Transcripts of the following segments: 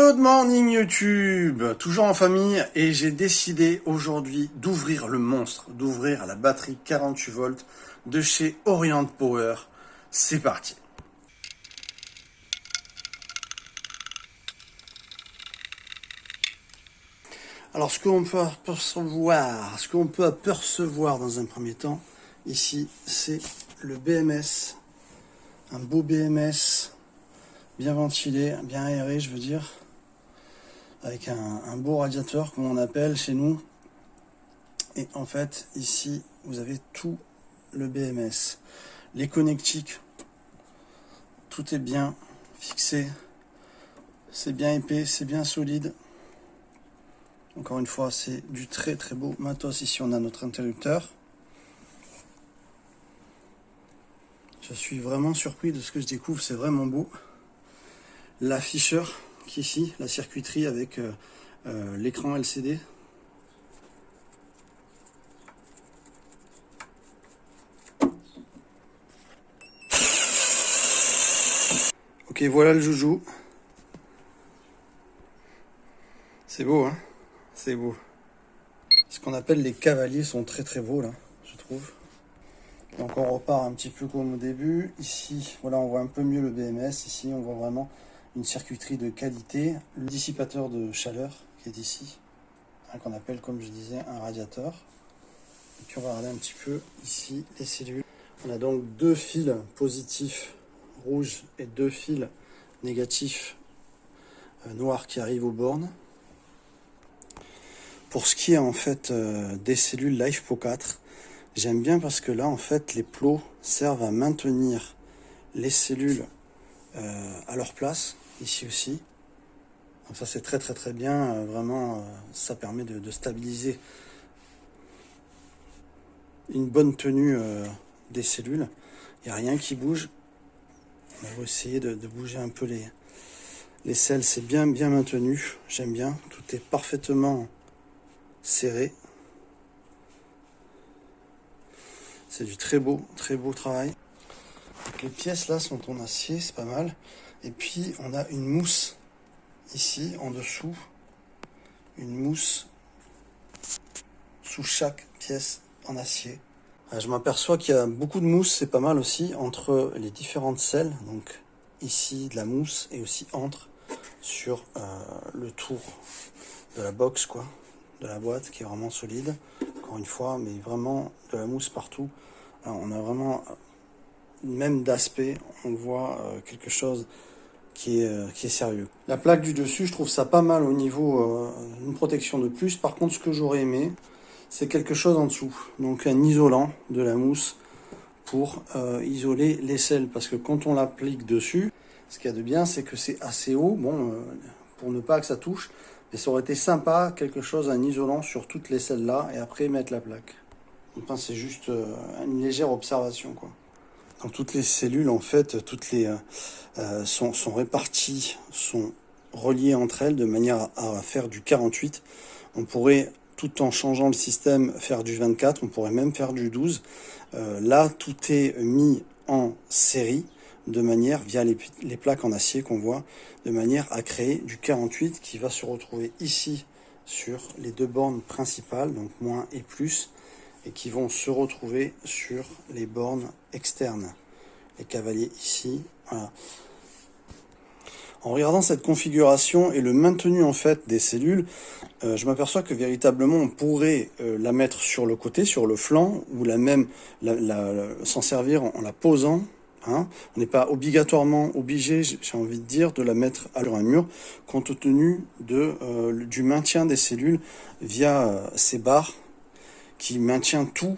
Good morning YouTube, toujours en famille et j'ai décidé aujourd'hui d'ouvrir le monstre, d'ouvrir la batterie 48 volts de chez Orient Power. C'est parti. Alors ce qu'on peut apercevoir dans un premier temps, ici c'est le BMS, un beau BMS bien ventilé, bien aéré je veux dire, avec un beau radiateur comme on appelle chez nous. Et en fait ici vous avez tout le BMS, les connectiques, tout est bien fixé, c'est bien épais, c'est bien solide. Encore une fois, c'est du très très beau matos. Ici on a notre interrupteur. Je suis vraiment surpris de ce que je découvre, c'est vraiment beau. L'afficheur qui est ici, la circuiterie avec l'écran LCD. Ok, voilà le joujou. C'est beau, hein? C'est beau. Ce qu'on appelle les cavaliers sont très très beaux là, je trouve. Donc on repart un petit peu comme au début. Ici, voilà, on voit un peu mieux le BMS. Ici, on voit vraiment une circuiterie de qualité. Le dissipateur de chaleur qui est ici, hein, qu'on appelle, comme je disais, un radiateur. Et puis on va regarder un petit peu ici les cellules. On a donc deux fils positifs rouges et deux fils négatifs noirs qui arrivent aux bornes. Pour ce qui est en fait des cellules LiFePO 4, j'aime bien parce que là en fait les plots servent à maintenir les cellules à leur place, ici aussi. Donc ça c'est très très très bien, vraiment ça permet de stabiliser une bonne tenue des cellules. Il n'y a rien qui bouge. On va essayer de bouger un peu les selles, c'est bien maintenu, j'aime bien, tout est parfaitement serré. C'est du très beau travail. Donc les pièces là sont en acier, c'est pas mal. Et puis on a une mousse ici en dessous, une mousse sous chaque pièce en acier. Je m'aperçois qu'il y a beaucoup de mousse, c'est pas mal aussi entre les différentes selles. Donc ici de la mousse et aussi entre sur le tour de la box quoi, de la boîte qui est vraiment solide. Encore une fois, mais vraiment de la mousse partout. Alors, on a vraiment, même d'aspect, on voit quelque chose qui est sérieux. La plaque du dessus, je trouve ça pas mal au niveau d'une protection de plus. Par contre, ce que j'aurais aimé, c'est quelque chose en dessous. Donc un isolant de la mousse pour isoler les selles. Parce que quand on l'applique dessus, ce qu'il y a de bien, c'est que c'est assez haut. Bon, pour ne pas que ça touche. Mais ça aurait été sympa, quelque chose, un isolant sur toutes les selles là, et après mettre la plaque. Enfin, c'est juste une légère observation, quoi. Donc toutes les cellules, en fait, toutes les sont réparties, sont reliées entre elles de manière à faire du 48. On pourrait, tout en changeant le système, faire du 24, on pourrait même faire du 12. Là, tout est mis en série, de manière, via les plaques en acier qu'on voit, de manière à créer du 48 qui va se retrouver ici sur les deux bornes principales, donc moins et plus, et qui vont se retrouver sur les bornes externes. Les cavaliers ici, voilà. En regardant cette configuration et le maintenu en fait des cellules, je m'aperçois que véritablement on pourrait la mettre sur le côté, sur le flanc, ou s'en servir en la posant. Hein. On n'est pas obligatoirement obligé, j'ai envie de dire, de la mettre à un mur, compte tenu du maintien des cellules via ces barres qui maintient tout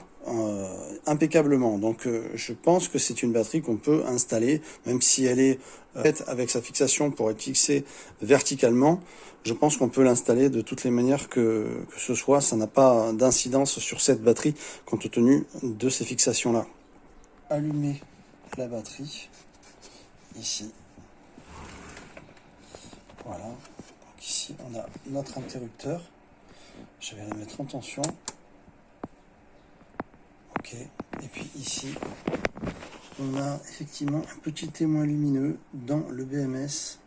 impeccablement. Donc je pense que c'est une batterie qu'on peut installer, même si elle est faite avec sa fixation pour être fixée verticalement. Je pense qu'on peut l'installer de toutes les manières que ce soit. Ça n'a pas d'incidence sur cette batterie compte tenu de ces fixations là. Allumer la batterie ici. Voilà. Donc ici on a notre interrupteur. Je vais la mettre en tension. Ok, et puis ici, on a effectivement un petit témoin lumineux dans le BMS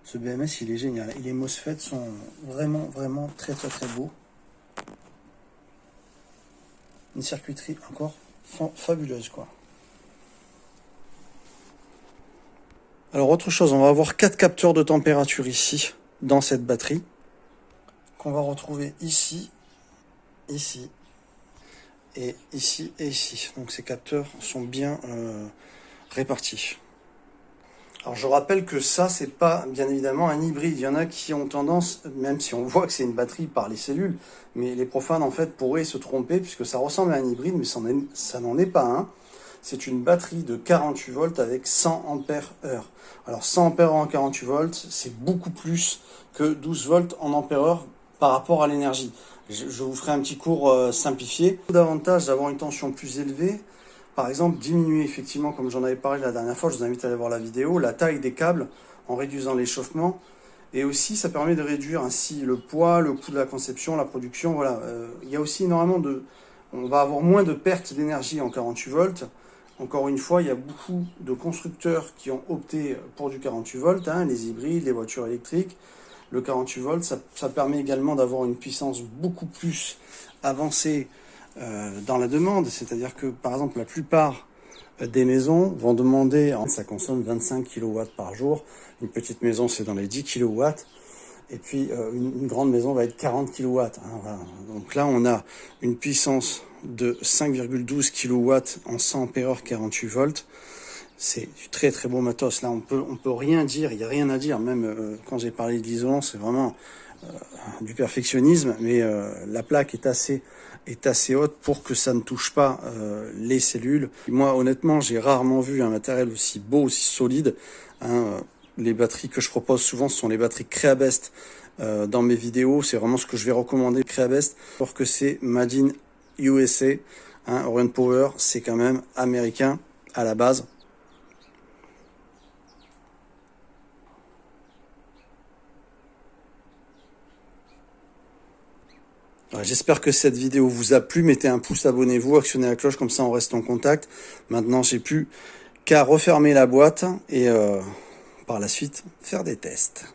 Ce BMS, il est génial. Et les MOSFET sont vraiment, vraiment très, très, très beaux. Une circuiterie encore fabuleuse, quoi. Alors, autre chose, on va avoir 4 capteurs de température ici, dans cette batterie, qu'on va retrouver ici, ici, et ici, et ici. Donc, ces capteurs sont bien répartis. Alors je rappelle que ça, c'est pas bien évidemment un hybride. Il y en a qui ont tendance, même si on voit que c'est une batterie par les cellules, mais les profanes en fait pourraient se tromper puisque ça ressemble à un hybride, mais ça n'en est pas un. C'est une batterie de 48 volts avec 100 ampères heure. Alors 100 ampères heure en 48 volts, c'est beaucoup plus que 12 volts en ampères heure par rapport à l'énergie. Je vous ferai un petit cours simplifié. Davantage d'avoir une tension plus élevée. Par exemple, diminuer effectivement, comme j'en avais parlé la dernière fois, je vous invite à aller voir la vidéo, la taille des câbles en réduisant l'échauffement. Et aussi, ça permet de réduire ainsi le poids, le coût de la conception, la production. Voilà. Il y a aussi énormément de... On va avoir moins de pertes d'énergie en 48 volts. Encore une fois, il y a beaucoup de constructeurs qui ont opté pour du 48 volts, hein, les hybrides, les voitures électriques. Le 48 volts, ça permet également d'avoir une puissance beaucoup plus avancée dans la demande, c'est-à-dire que par exemple la plupart des maisons vont demander, ça consomme 25 kW par jour, une petite maison c'est dans les 10 kW, et puis une grande maison va être 40 kW. Hein, voilà. Donc là on a une puissance de 5,12 kW en 100 ampères 48 volts. C'est du très très beau matos. Là on peut rien dire, il n'y a rien à dire, même quand j'ai parlé de l'isolant, c'est vraiment du perfectionnisme, mais la plaque est assez haute pour que ça ne touche pas les cellules. Moi, honnêtement, j'ai rarement vu un matériel aussi beau, aussi solide. Hein, les batteries que je propose souvent, ce sont les batteries Creabest dans mes vidéos. C'est vraiment ce que je vais recommander, Creabest, pour que c'est Made in USA. Hein, Orient Power, c'est quand même américain à la base. J'espère que cette vidéo vous a plu. Mettez un pouce, abonnez-vous, actionnez la cloche, comme ça on reste en contact. Maintenant, j'ai plus qu'à refermer la boîte et par la suite faire des tests.